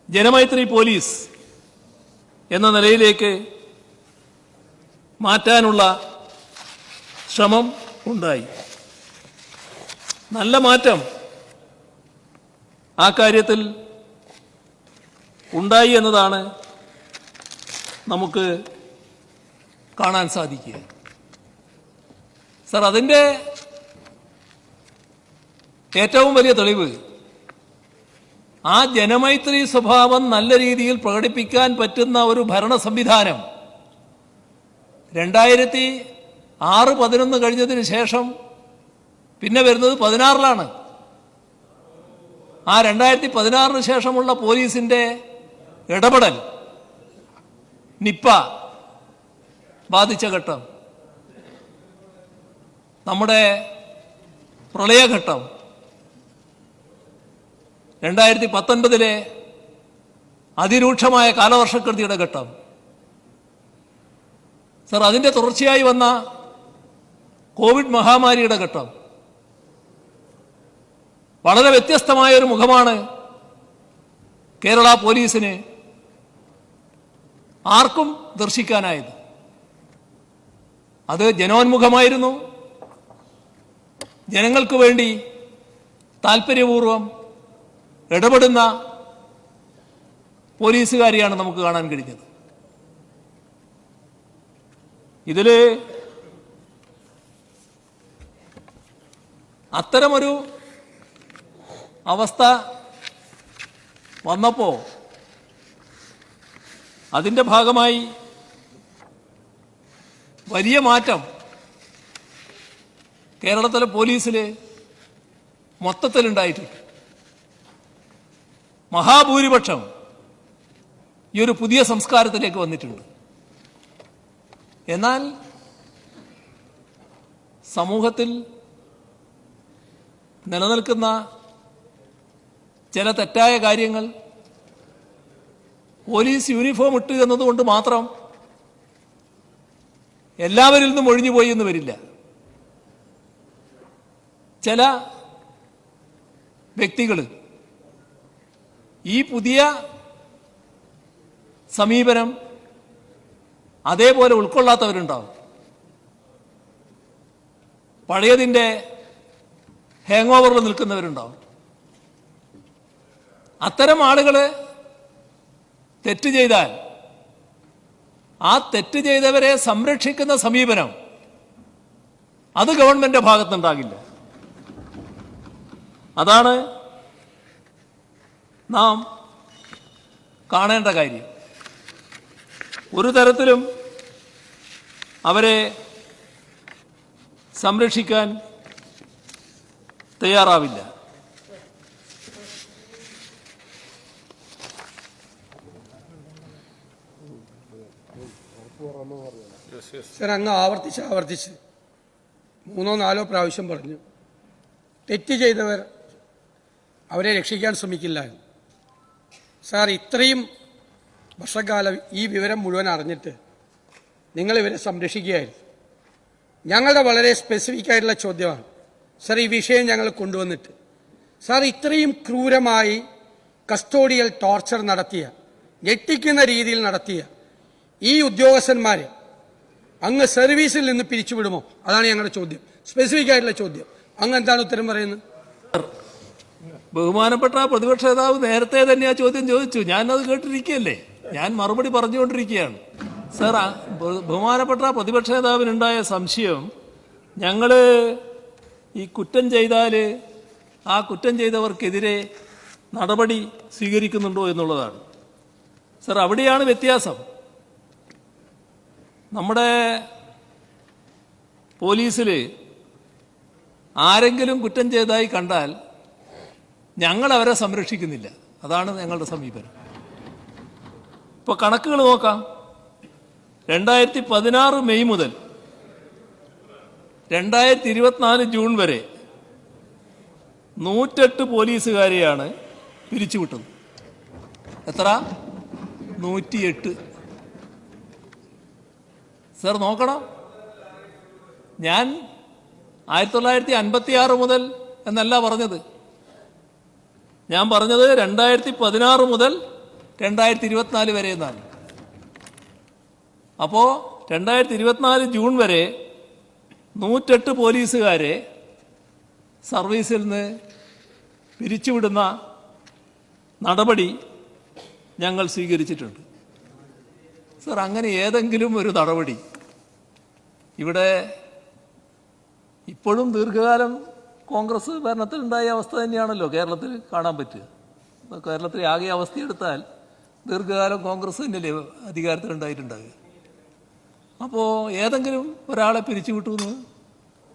ജനമൈത്രി പോലീസ് എന്ന നിലയിലേക്ക് മാറ്റാനുള്ള ശ്രമം ഉണ്ടായി. നല്ല മാറ്റം ആ കാര്യത്തിൽ ഉണ്ടായി എന്നതാണ് നമുക്ക് കാണാൻ സാധിക്കുക. സർ, അതിൻ്റെ ഏറ്റവും വലിയ തെളിവ് ആ ജനമൈത്രി സ്വഭാവം നല്ല രീതിയിൽ പ്രകടിപ്പിക്കാൻ പറ്റുന്ന ഒരു ഭരണ സംവിധാനം 2006-11 കഴിഞ്ഞതിന് ശേഷം പിന്നെ വരുന്നത് 16-ലാണ്. ആ 2016 ശേഷമുള്ള പോലീസിന്റെ ഇടപെടൽ, നിപ്പ ബാധിച്ച ഘട്ടം, നമ്മുടെ പ്രളയഘട്ടം, 2019 അതിരൂക്ഷമായ കാലവർഷക്കെടുതിയുടെ ഘട്ടം, സർ, അതിൻ്റെ തുടർച്ചയായി വന്ന കോവിഡ് മഹാമാരിയുടെ ഘട്ടം, വളരെ വ്യത്യസ്തമായൊരു മുഖമാണ് കേരള പോലീസിന് ആർക്കും ദർശിക്കാനായത്. അത് ജനോന്മുഖമായിരുന്നു. ജനങ്ങൾക്ക് വേണ്ടി താല്പര്യപൂർവം ഇടപെടുന്ന പോലീസുകാരെയാണ് നമുക്ക് കാണാൻ കഴിഞ്ഞത്. ഇതിൽ അത്തരമൊരു അവസ്ഥ വന്നപ്പോൾ അതിൻ്റെ ഭാഗമായി വലിയ മാറ്റം കേരളത്തിലെ പോലീസിൽ മൊത്തത്തിലുണ്ടായിട്ടുണ്ട്. മഹാഭൂരിപക്ഷം ഈ ഒരു പുതിയ സംസ്കാരത്തിലേക്ക് വന്നിട്ടുണ്ട്. എന്നാൽ സമൂഹത്തിൽ നിലനിൽക്കുന്ന ചില തെറ്റായ കാര്യങ്ങൾ പോലീസ് യൂണിഫോം ഇട്ട് എന്നതുകൊണ്ട് മാത്രം എല്ലാവരിൽ നിന്നും ഒഴിഞ്ഞുപോയി എന്ന് വരില്ല. ചില വ്യക്തികൾ ഈ പുതിയ സമീപനം അതേപോലെ ഉൾക്കൊള്ളാത്തവരുണ്ടാവും. പഴയതിൻ്റെ ഹാങ് ഓവറിൽ നിൽക്കുന്നവരുണ്ടാവും. അത്തരം ആളുകൾ തെറ്റ് ചെയ്താൽ ആ തെറ്റ് ചെയ്തവരെ സംരക്ഷിക്കുന്ന സമീപനം അത് ഗവൺമെന്റിന്റെ ഭാഗത്തുനിന്നുണ്ടാകില്ല. അതാണ് നാം കാണേണ്ട കാര്യം. ഒരു തരത്തിലും അവരെ സംരക്ഷിക്കാൻ തയ്യാറാവില്ല.
സർ, അങ്ങ് ആവർത്തിച്ച് 3-4 പ്രാവശ്യം പറഞ്ഞു തെറ്റ് ചെയ്തവർ അവരെ രക്ഷിക്കാൻ ശ്രമിക്കില്ല എന്ന്. സാർ, ഇത്രയും വർഷക്കാലം ഈ വിവരം മുഴുവൻ അറിഞ്ഞിട്ട് നിങ്ങൾ ഇവരെ സംരക്ഷിക്കുകയായിരുന്നു. ഞങ്ങളുടെ വളരെ സ്പെസിഫിക് ആയിട്ടുള്ള ചോദ്യമാണ് സാർ, ഈ വിഷയം ഞങ്ങൾ കൊണ്ടുവന്നിട്ട് സാർ ഇത്രയും ക്രൂരമായി കസ്റ്റോഡിയൽ ടോർച്ചർ നടത്തിയ, ഞെട്ടിക്കുന്ന രീതിയിൽ നടത്തിയ ഈ ഉദ്യോഗസ്ഥന്മാരെ അങ്ങ് സർവീസിൽ നിന്ന് പിരിച്ചുവിടുമോ? അതാണ് ഞങ്ങളുടെ ചോദ്യം, സ്പെസിഫിക് ആയിട്ടുള്ള ചോദ്യം. അങ്ങ് എന്താണ് ഉത്തരം പറയുന്നത്?
ബഹുമാനപ്പെട്ട പ്രതിപക്ഷ നേതാവ് നേരത്തെ തന്നെ ആ ചോദ്യം ചോദിച്ചു. ഞാനത് കേട്ടിരിക്കുകയല്ലേ, ഞാൻ മറുപടി പറഞ്ഞുകൊണ്ടിരിക്കുകയാണ്. സർ, ബഹുമാനപ്പെട്ട പ്രതിപക്ഷ നേതാവിനുണ്ടായ സംശയം ഞങ്ങൾ ഈ കുറ്റം ചെയ്താൽ ആ കുറ്റം ചെയ്തവർക്കെതിരെ നടപടി സ്വീകരിക്കുന്നുണ്ടോ എന്നുള്ളതാണ്. സർ, അവിടെയാണ് വ്യത്യാസം. നമ്മുടെ പോലീസിൽ ആരെങ്കിലും കുറ്റം ചെയ്തതായി കണ്ടാൽ ഞങ്ങൾ അവരെ സംരക്ഷിക്കുന്നില്ല. അതാണ് ഞങ്ങളുടെ സമീപനം. ഇപ്പോൾ കണക്കുകൾ നോക്കാം. 2016 മെയ് മുതൽ 2024 ജൂൺ വരെ 108 പോലീസുകാരെയാണ് പിരിച്ചുവിട്ടത്. എത്ര? 108. സർ, നോക്കണം. ഞാൻ 1956 മുതൽ എന്നല്ല പറഞ്ഞത്. ഞാൻ പറഞ്ഞത് 2016 മുതൽ 2024 വരെ എന്നാണ്. അപ്പോൾ 2024 ജൂൺ വരെ 108 പോലീസുകാരെ സർവീസിൽ നിന്ന് പിരിച്ചുവിടുന്ന നടപടി ഞങ്ങൾ സ്വീകരിച്ചിട്ടുണ്ട്. സർ, അങ്ങനെ ഏതെങ്കിലും ഒരു നടപടി ഇവിടെ ഇപ്പോഴും ദീർഘകാലം കോൺഗ്രസ് ഭരണത്തിലുണ്ടായ അവസ്ഥ തന്നെയാണല്ലോ കേരളത്തിൽ കാണാൻ പറ്റുക. കേരളത്തിലെ ആകെ അവസ്ഥയെടുത്താൽ ദീർഘകാലം കോൺഗ്രസ് തന്നെയല്ലേ അധികാരത്തിലുണ്ടായിട്ടുണ്ടാകുക. അപ്പോൾ ഏതെങ്കിലും ഒരാളെ പിരിച്ചുവിട്ടു എന്ന്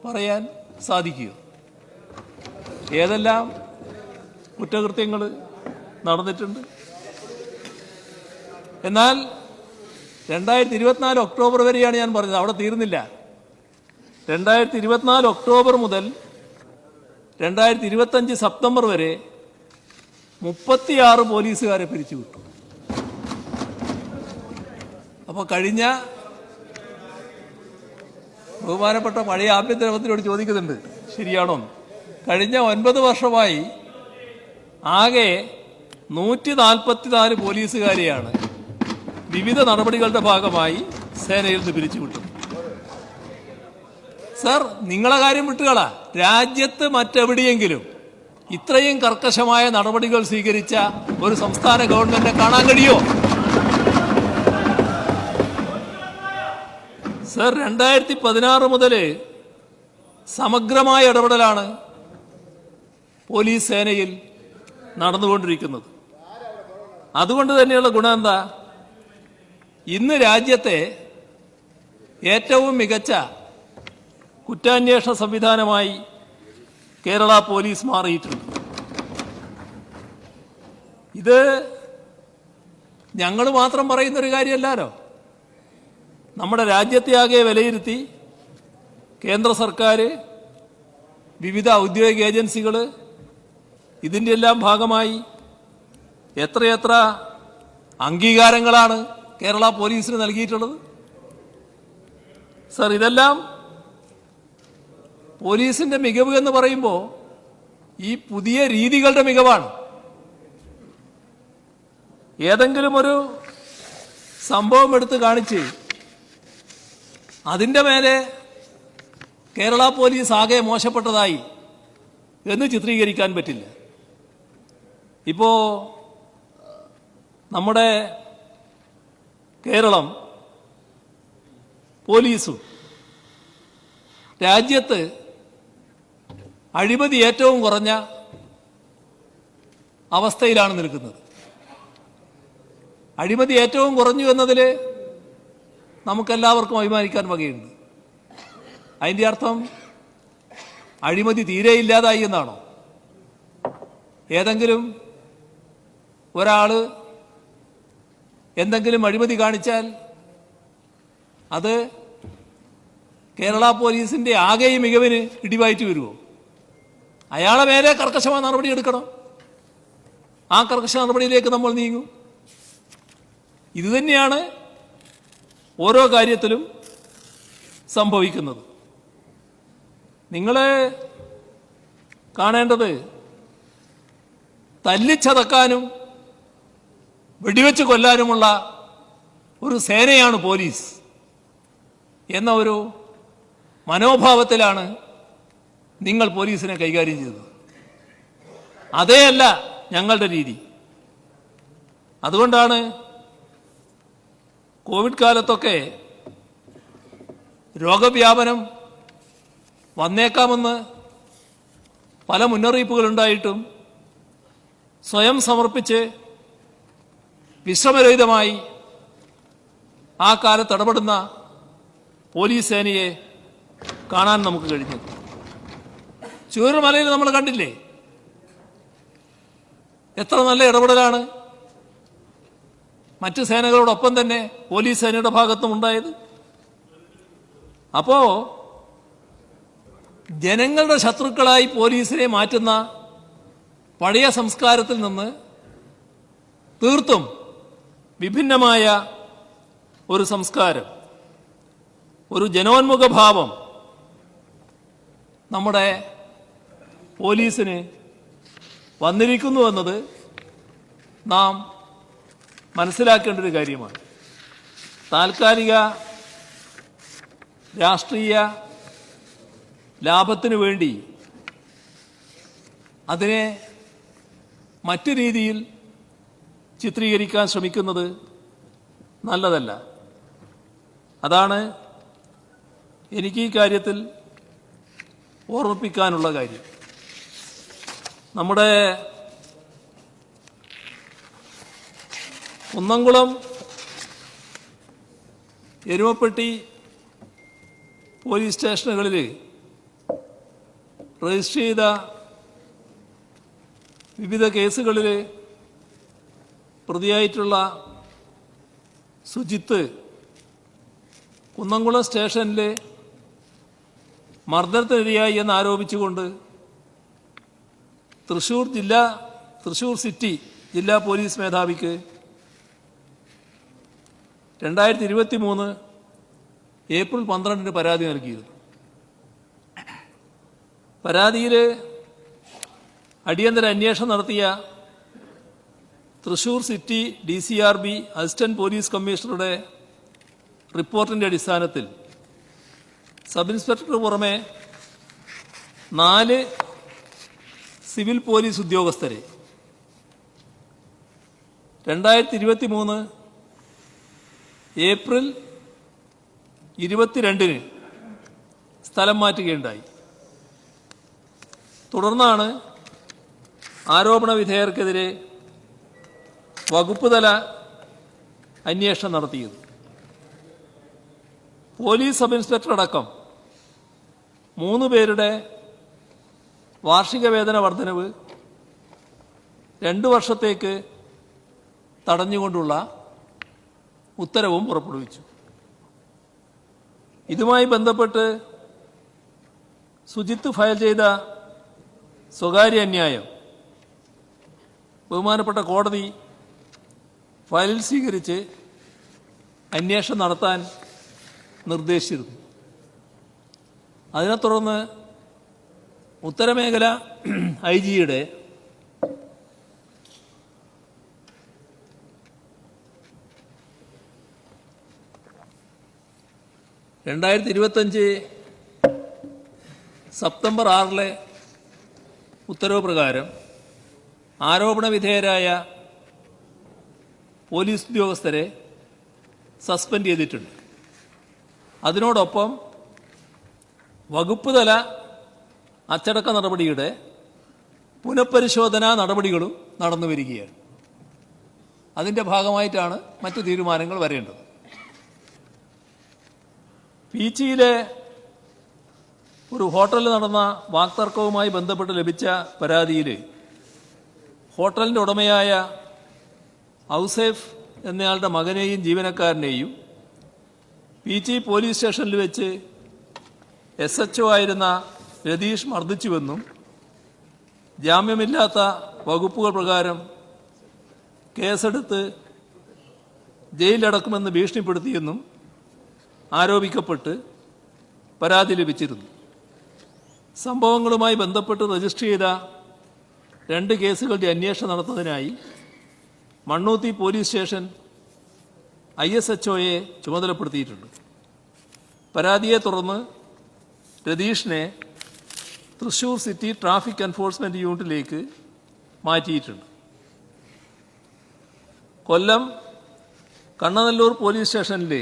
പറയാൻ സാധിക്കുമോ? ഏതെല്ലാം കുറ്റകൃത്യങ്ങൾ നടന്നിട്ടുണ്ട്? എന്നാൽ 2024 ഒക്ടോബർ വരെയാണ് ഞാൻ പറഞ്ഞത്, അവിടെ തീർന്നില്ല. 2024 ഒക്ടോബർ മുതൽ 2025 സെപ്റ്റംബർ വരെ 36 പോലീസുകാരെ പിരിച്ചുവിട്ടു. അപ്പോൾ കഴിഞ്ഞ ബഹുമാനപ്പെട്ട പഴയ ആഭ്യന്തരമന്ത്രിയോട് ചോദിക്കുന്നുണ്ട്, ശരിയാണോ? കഴിഞ്ഞ 9 വർഷമായി ആകെ 144 പോലീസുകാരെയാണ് വിവിധ നടപടികളുടെ ഭാഗമായി സേനയിൽ നിന്ന് പിരിച്ചുവിട്ടത്. സർ, നിങ്ങളെ കാര്യം വിട്ടുകളാ, രാജ്യത്ത് മറ്റെവിടെയെങ്കിലും ഇത്രയും കർക്കശമായ നടപടികൾ സ്വീകരിച്ച ഒരു സംസ്ഥാന ഗവൺമെന്റിനെ കാണാൻ കഴിയോ? സർ, 2016 മുതൽ സമഗ്രമായ ഇടപെടലാണ് പോലീസ് സേനയിൽ നടന്നുകൊണ്ടിരിക്കുന്നത്. അതുകൊണ്ട് തന്നെയുള്ള ഗുണം എന്താ? ഇന്ന് രാജ്യത്തെ ഏറ്റവും മികച്ച കുറ്റാന്വേഷണ സംവിധാനമായി കേരള പോലീസ് മാറിയിട്ടുണ്ട്. ഇത് ഞങ്ങൾ മാത്രം പറയുന്നൊരു കാര്യമല്ലല്ലോ. നമ്മുടെ രാജ്യത്തെ ആകെ വിലയിരുത്തി കേന്ദ്ര സർക്കാർ, വിവിധ ഔദ്യോഗിക ഏജൻസികൾ ഇതിൻ്റെ എല്ലാം ഭാഗമായി എത്രയെത്ര അംഗീകാരങ്ങളാണ് കേരള പോലീസിന് നൽകിയിട്ടുള്ളത്. സർ, ഇതെല്ലാം പോലീസിന്റെ മികവ് എന്ന് പറയുമ്പോൾ ഈ പുതിയ രീതികളുടെ മികവാണ്. ഏതെങ്കിലും ഒരു സംഭവം എടുത്ത് കാണിച്ച് അതിൻ്റെ മേലെ കേരള പോലീസ് ആകെ മോശപ്പെട്ടതായി എന്ന് ചിത്രീകരിക്കാൻ പറ്റില്ല. ഇപ്പോൾ നമ്മുടെ കേരളം പോലീസും രാജ്യത്ത് അഴിമതി ഏറ്റവും കുറഞ്ഞ അവസ്ഥയിലാണ് നിൽക്കുന്നത്. അഴിമതി ഏറ്റവും കുറഞ്ഞു എന്നതിൽ നമുക്കെല്ലാവർക്കും അഭിമാനിക്കാൻ വകയുണ്ട്. അതിൻ്റെ അർത്ഥം അഴിമതി തീരെ ഇല്ലാതായി എന്നാണോ? ഏതെങ്കിലും ഒരാൾ എന്തെങ്കിലും അഴിമതി കാണിച്ചാൽ അത് കേരള പോലീസിന്റെ ആകെ മികവിന് ഇടിവായിട്ട് വരുമോ? അയാളെ മേലെ കർക്കശമായ നടപടി എടുക്കണം. ആ കർക്കശ നടപടിയിലേക്ക് നമ്മൾ നീങ്ങും. ഇതുതന്നെയാണ് ഓരോ കാര്യത്തിലും സംഭവിക്കുന്നത്. നിങ്ങൾ കാണേണ്ടത് തല്ലിച്ചതക്കാനും വെടിവെച്ച് കൊല്ലാനുമുള്ള ഒരു സേനയാണ് പോലീസ് എന്ന ഒരു മനോഭാവത്തിലാണ് നിങ്ങൾ പോലീസിനെ കൈകാര്യം ചെയ്തത്. അതേയല്ല ഞങ്ങളുടെ രീതി. അതുകൊണ്ടാണ് കോവിഡ് കാലത്തൊക്കെ രോഗവ്യാപനം വന്നേക്കാമെന്ന് പല മുന്നറിയിപ്പുകളുണ്ടായിട്ടും സ്വയം സമർപ്പിച്ച് വിശ്രമരഹിതമായി ആ കാലത്ത് ഇടപെടുന്ന പോലീസ് സേനയെ കാണാൻ നമുക്ക് കഴിഞ്ഞു. ചൂരൽമലയിൽ നമ്മൾ കണ്ടില്ലേ എത്ര നല്ല ഇടപെടലാണ് മറ്റ് സേനകളോടൊപ്പം തന്നെ പോലീസ് സേനയുടെ ഭാഗത്തും ഉണ്ടായത്. അപ്പോ ജനങ്ങളുടെ ശത്രുക്കളായി പോലീസിനെ മാറ്റുന്ന പഴയ സംസ്കാരത്തിൽ നിന്ന് തീർത്തും വിഭിന്നമായ ഒരു സംസ്കാരം, ഒരു ജനോന്മുഖ ഭാവം നമ്മുടെ പോലീസിന് വന്നിരിക്കുന്നു എന്നത് നാം മനസ്സിലാക്കേണ്ട ഒരു കാര്യമാണ്. താൽക്കാലിക രാഷ്ട്രീയ ലാഭത്തിനു വേണ്ടി അതിനെ മറ്റു രീതിയിൽ ചിത്രീകരിക്കാൻ ശ്രമിക്കുന്നത് നല്ലതല്ല. അതാണ് എനിക്ക് ഈ കാര്യത്തിൽ ഓർമ്മിപ്പിക്കാനുള്ള കാര്യം. നമ്മുടെ കുന്നംകുളം, എരുമപ്പെട്ടി പോലീസ് സ്റ്റേഷനുകളിൽ രജിസ്റ്റർ ചെയ്ത വിവിധ കേസുകളിൽ പ്രതിയായിട്ടുള്ള സുജിത്ത് കുന്നംകുളം സ്റ്റേഷനിൽ മർദ്ദനത്തിനിരയായി എന്നാരോപിച്ചുകൊണ്ട് തൃശൂർ സിറ്റി ജില്ലാ പോലീസ് മേധാവിക്ക് 2023 ഏപ്രിൽ 12 പരാതി നൽകിയിരുന്നു. പരാതിയിൽ അടിയന്തര അന്വേഷണം നടത്തിയ Thrissur city DCRB assistant police കമ്മീഷണറുടെ റിപ്പോർട്ടിന്റെ അടിസ്ഥാനത്തിൽ സബ് ഇൻസ്പെക്ടർക്ക് പുറമെ 4 സിവിൽ പോലീസ് ഉദ്യോഗസ്ഥരെ 2023 ഏപ്രിൽ 22 സ്ഥലം മാറ്റുകയുണ്ടായി. തുടർന്നാണ് ആരോപണ വിധേയർക്കെതിരെ വകുപ്പ് തല അന്വേഷണം നടത്തിയത്. പോലീസ് സബ് ഇൻസ്പെക്ടർ അടക്കം 3 പേരുടെ വാർഷിക വേതന വർധനവ് 2 വർഷത്തേക്ക് തടഞ്ഞുകൊണ്ടുള്ള ഉത്തരവും പുറപ്പെടുവിച്ചു. ഇതുമായി ബന്ധപ്പെട്ട് സുജിത്ത് ഫയൽ ചെയ്ത സ്വകാര്യ അന്യായം ബഹുമാനപ്പെട്ട കോടതി ഫയലിൽ സ്വീകരിച്ച് അന്വേഷണം നടത്താൻ നിർദ്ദേശിച്ചിരുന്നു. അതിനെ തുടർന്ന് ഉത്തരമേഖല IG-യുടെ സെപ്റ്റംബർ 6 ഉത്തരവ് പ്രകാരം ആരോപണ വിധേയരായ പോലീസ് ഉദ്യോഗസ്ഥരെ സസ്പെൻഡ് ചെയ്തിട്ടുണ്ട്. അതിനോടൊപ്പം വകുപ്പ് തല അച്ചടക്ക നടപടിയുടെ പുനഃപരിശോധനാ നടപടികളും നടന്നു വരികയാണ്. അതിൻ്റെ ഭാഗമായിട്ടാണ് മറ്റു തീരുമാനങ്ങൾ വരേണ്ടത്. പീച്ചിയിലെ ഒരു ഹോട്ടലിൽ നടന്ന വാക്തർക്കവുമായി ബന്ധപ്പെട്ട് ലഭിച്ച പരാതിയിൽ ഹോട്ടലിൻ്റെ ഉടമയായ ഔസേഫ് എന്നയാളുടെ മകനെയും ജീവനക്കാരനെയും പീച്ചി പോലീസ് സ്റ്റേഷനിൽ വെച്ച് SHO ആയിരുന്ന രതീഷ് മർദ്ദിച്ചുവെന്നും ജാമ്യമില്ലാത്ത വകുപ്പുകൾ പ്രകാരം കേസെടുത്ത് ജയിലിലടക്കുമെന്ന് ഭീഷണിപ്പെടുത്തിയെന്നും ആരോപിക്കപ്പെട്ട് പരാതി ലഭിച്ചിരുന്നു. സംഭവങ്ങളുമായി ബന്ധപ്പെട്ട് രജിസ്റ്റർ ചെയ്ത 2 കേസുകളുടെ അന്വേഷണം നടത്തുന്നതിനായി മണ്ണൂത്തി പോലീസ് സ്റ്റേഷൻ ISHOയെ ചുമതലപ്പെടുത്തിയിട്ടുണ്ട്. പരാതിയെ തുടർന്ന് രതീഷിനെ തൃശൂർ സിറ്റി ട്രാഫിക് എൻഫോഴ്സ്മെന്റ് യൂണിറ്റിലേക്ക് മാറ്റിയിട്ടുണ്ട്. കൊല്ലം കണ്ണനല്ലൂർ പോലീസ് സ്റ്റേഷനിൽ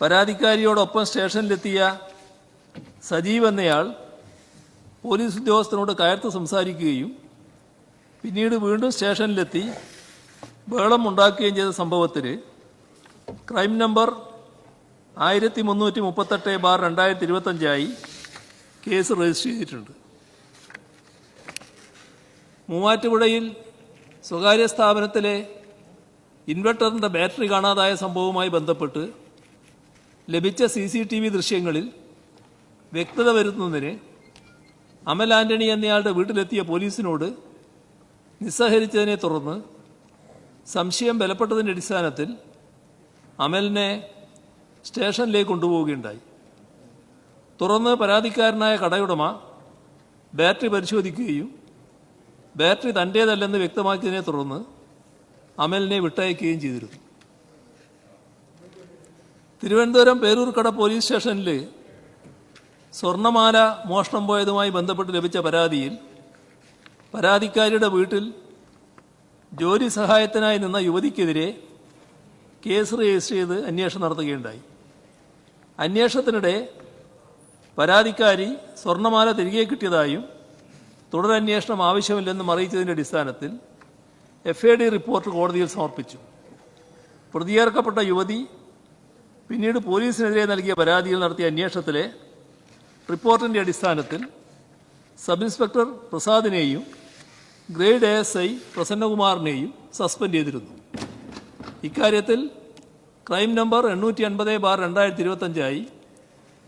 പരാതിക്കാരിയോടൊപ്പം സ്റ്റേഷനിലെത്തിയ സജീവ് എന്നയാൾ പോലീസ് ഉദ്യോഗസ്ഥനോട് കയർത്ത് സംസാരിക്കുകയും പിന്നീട് വീണ്ടും സ്റ്റേഷനിലെത്തി ബഹളം ഉണ്ടാക്കുകയും ചെയ്ത സംഭവത്തിൽ ക്രൈം നമ്പർ 1338/2025 കേസ് രജിസ്റ്റർ ചെയ്തിട്ടുണ്ട്. മൂവാറ്റുപുഴയിൽ സ്വകാര്യ സ്ഥാപനത്തിലെ ഇൻവെർട്ടറിൻ്റെ ബാറ്ററി കാണാതായ സംഭവവുമായി ബന്ധപ്പെട്ട് ലഭിച്ച CCTV ദൃശ്യങ്ങളിൽ വ്യക്തത വരുത്തുന്നതിന് അമൽ ആന്റണി എന്നയാളുടെ വീട്ടിലെത്തിയ പോലീസിനോട് നിസ്സഹരിച്ചതിനെ തുടർന്ന് സംശയം ബലപ്പെട്ടതിൻ്റെ അടിസ്ഥാനത്തിൽ അമലിനെ സ്റ്റേഷനിലേക്ക് കൊണ്ടുപോവുകയുണ്ടായി. തുടർന്ന് പരാതിക്കാരനായ കടയുടമ ബാറ്ററി പരിശോധിക്കുകയും ബാറ്ററി തൻ്റേതല്ലെന്ന് വ്യക്തമാക്കിയതിനെ തുടർന്ന് അമലിനെ വിട്ടയക്കുകയും ചെയ്തിരുന്നു. തിരുവനന്തപുരം പേരൂർക്കട പോലീസ് സ്റ്റേഷനിൽ സ്വർണ്ണമാല മോഷണം പോയതുമായി ബന്ധപ്പെട്ട് ലഭിച്ച പരാതിയിൽ പരാതിക്കാരിയുടെ വീട്ടിൽ ജോലി സഹായത്തിനായി നിന്ന യുവതിക്കെതിരെ കേസ് രജിസ്റ്റർ ചെയ്ത് അന്വേഷണം നടത്തുകയുണ്ടായി. അന്വേഷണത്തിനിടെ പരാതിക്കാരി സ്വർണ്ണമാല തിരികെ കിട്ടിയതായും തുടരന്വേഷണം ആവശ്യമില്ലെന്നും അറിയിച്ചതിൻ്റെ അടിസ്ഥാനത്തിൽ FID റിപ്പോർട്ട് കോടതിയിൽ സമർപ്പിച്ചു. പ്രതിയേർക്കപ്പെട്ട യുവതി പിന്നീട് പോലീസിനെതിരെ നൽകിയ പരാതിയിൽ നടത്തിയ അന്വേഷണത്തിലെ റിപ്പോർട്ടിൻ്റെ അടിസ്ഥാനത്തിൽ സബ് ഇൻസ്പെക്ടർ പ്രസാദിനെയും ഗ്രേഡ് ASI പ്രസന്നകുമാറിനെയും സസ്പെൻഡ് ചെയ്തിരുന്നു. ഇക്കാര്യത്തിൽ ക്രൈം നമ്പർ 850/2025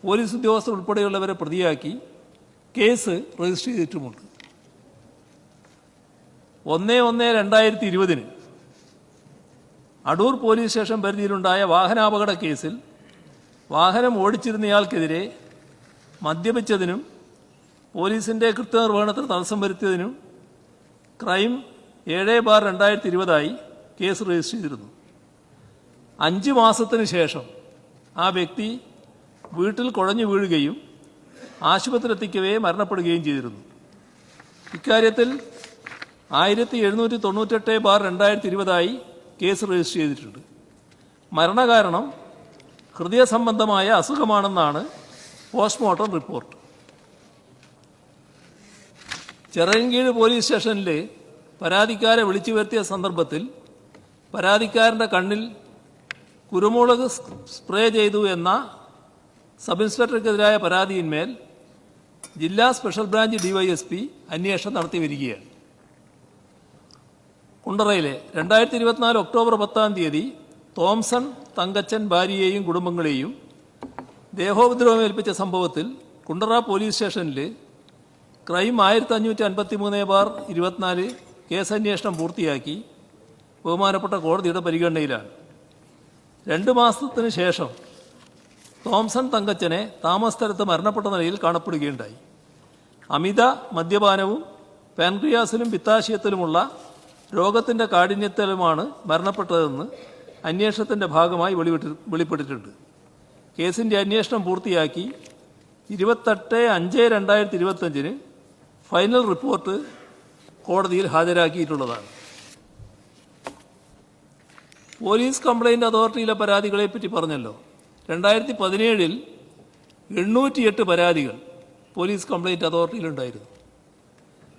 പോലീസ് ഉദ്യോഗസ്ഥർ ഉൾപ്പെടെയുള്ളവരെ പ്രതിയാക്കി കേസ് രജിസ്റ്റർ ചെയ്തിട്ടുമുണ്ട്. 1/1/2020 അടൂർ പോലീസ് സ്റ്റേഷൻ പരിധിയിലുണ്ടായ വാഹനാപകട കേസിൽ വാഹനം ഓടിച്ചിരുന്നയാൾക്കെതിരെ മദ്യപിച്ചതിനും പോലീസിന്റെ കൃത്യനിർവഹണത്തിന് തടസ്സം വരുത്തിയതിനും ക്രൈം 7/2020 കേസ് രജിസ്റ്റർ ചെയ്തിരുന്നു. 5 മാസത്തിന് ശേഷം ആ വ്യക്തി വീട്ടിൽ കുഴഞ്ഞു വീഴുകയും ആശുപത്രിയിലെത്തിക്കവേ മരണപ്പെടുകയും ചെയ്തിരുന്നു. ഇക്കാര്യത്തിൽ 1798/2020 കേസ് രജിസ്റ്റർ ചെയ്തിട്ടുണ്ട്. മരണകാരണം ഹൃദയ സംബന്ധമായ അസുഖമാണെന്നാണ് പോസ്റ്റ്മോർട്ടം റിപ്പോർട്ട്. ചിറയൻകീഴ് പോലീസ് സ്റ്റേഷനിൽ പരാതിക്കാരെ വിളിച്ചു വരുത്തിയ സന്ദർഭത്തിൽ പരാതിക്കാരൻ്റെ കണ്ണിൽ കുരുമുളക് സ്പ്രേ ചെയ്തു എന്ന സബ് ഇൻസ്പെക്ടർക്കെതിരായ പരാതിയിന്മേൽ ജില്ലാ സ്പെഷ്യൽ ബ്രാഞ്ച് DYSP അന്വേഷണം നടത്തി വരികയാണ്. കുണ്ടറയിലെ 2024 ഒക്ടോബർ 10 തോംസൺ തങ്കച്ചൻ ഭാര്യയെയും കുടുംബങ്ങളെയും ദേഹോപദ്രവമേൽപ്പിച്ച സംഭവത്തിൽ കുണ്ടറ പോലീസ് സ്റ്റേഷനിൽ ക്രൈം 1553/24 കേസന്വേഷണം പൂർത്തിയാക്കി ബഹുമാനപ്പെട്ട കോടതിയുടെ പരിഗണനയിലാണ്. 2 മാസത്തിന് ശേഷം തോംസൺ തങ്കച്ചനെ താമസസ്ഥലത്ത് മരണപ്പെട്ട നിലയിൽ കാണപ്പെടുകയുണ്ടായി. അമിത മദ്യപാനവും പാൻക്രിയാസിലും പിത്താശയത്തിലുമുള്ള രോഗത്തിൻ്റെ കാഠിന്യത്തിലുമാണ് മരണപ്പെട്ടതെന്ന് അന്വേഷണത്തിൻ്റെ ഭാഗമായി വെളിപ്പെട്ടിട്ടുണ്ട്. കേസിൻ്റെ അന്വേഷണം പൂർത്തിയാക്കി 28/5/2025 ഫൈനൽ റിപ്പോർട്ട് കോടതിയിൽ ഹാജരാക്കിയിട്ടുള്ളതാണ്. പോലീസ് കംപ്ലയിന്റ് അതോറിറ്റിയിലെ പരാതികളെപ്പറ്റി പറഞ്ഞല്ലോ. 2017 808 പരാതികൾ പോലീസ് കംപ്ലയിന്റ് അതോറിറ്റിയിലുണ്ടായിരുന്നു.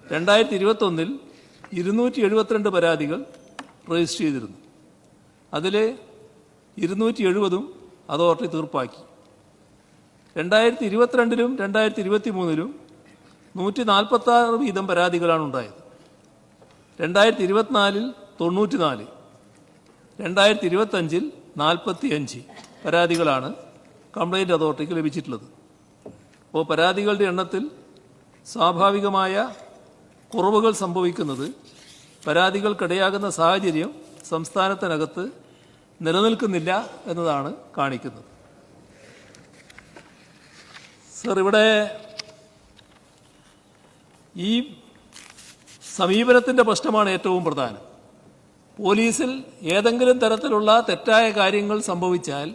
2021 272 പരാതികൾ രജിസ്റ്റർ ചെയ്തിരുന്നു. അതിൽ 270 അതോറിറ്റി തീർപ്പാക്കി. 2022 2023 146 വീതം പരാതികളാണ് ഉണ്ടായത്. 2024 94, 2025 45 പരാതികളാണ് കംപ്ലയിന്റ് അതോറിറ്റിക്ക് ലഭിച്ചിട്ടുള്ളത്. അപ്പോൾ പരാതികളുടെ എണ്ണത്തിൽ സ്വാഭാവികമായ കുറവുകൾ സംഭവിക്കുന്നത് പരാതികൾക്കിടയാകുന്ന സാഹചര്യം സംസ്ഥാനത്തിനകത്ത് നിലനിൽക്കുന്നില്ല എന്നതാണ് കാണിക്കുന്നത്. സർ, ഇവിടെ ഈ സമീപനത്തിൻ്റെ പ്രശ്നമാണ് ഏറ്റവും പ്രധാനം. പോലീസിൽ ഏതെങ്കിലും തരത്തിലുള്ള തെറ്റായ കാര്യങ്ങൾ സംഭവിച്ചാൽ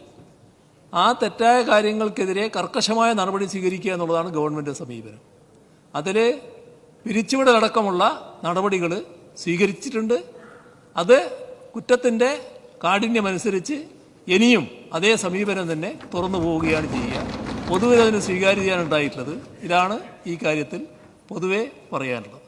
ആ തെറ്റായ കാര്യങ്ങൾക്കെതിരെ കർക്കശമായ നടപടി സ്വീകരിക്കുക എന്നുള്ളതാണ് ഗവൺമെൻറ് സമീപനം. അതിൽ പിരിച്ചുവിടലടക്കമുള്ള നടപടികൾ സ്വീകരിച്ചിട്ടുണ്ട്. അത് കുറ്റത്തിൻ്റെ കാഠിന്യമനുസരിച്ച് ഇനിയും അതേ സമീപനം തന്നെ തുറന്നു പോവുകയാണ് ചെയ്യുക. പൊതുവെ അതിന് സ്വീകാര്യതയാണ് ഉണ്ടായിട്ടുള്ളത്. ഇതാണ് ഈ കാര്യത്തിൽ പൊതുവെ പറയാനുള്ളത്.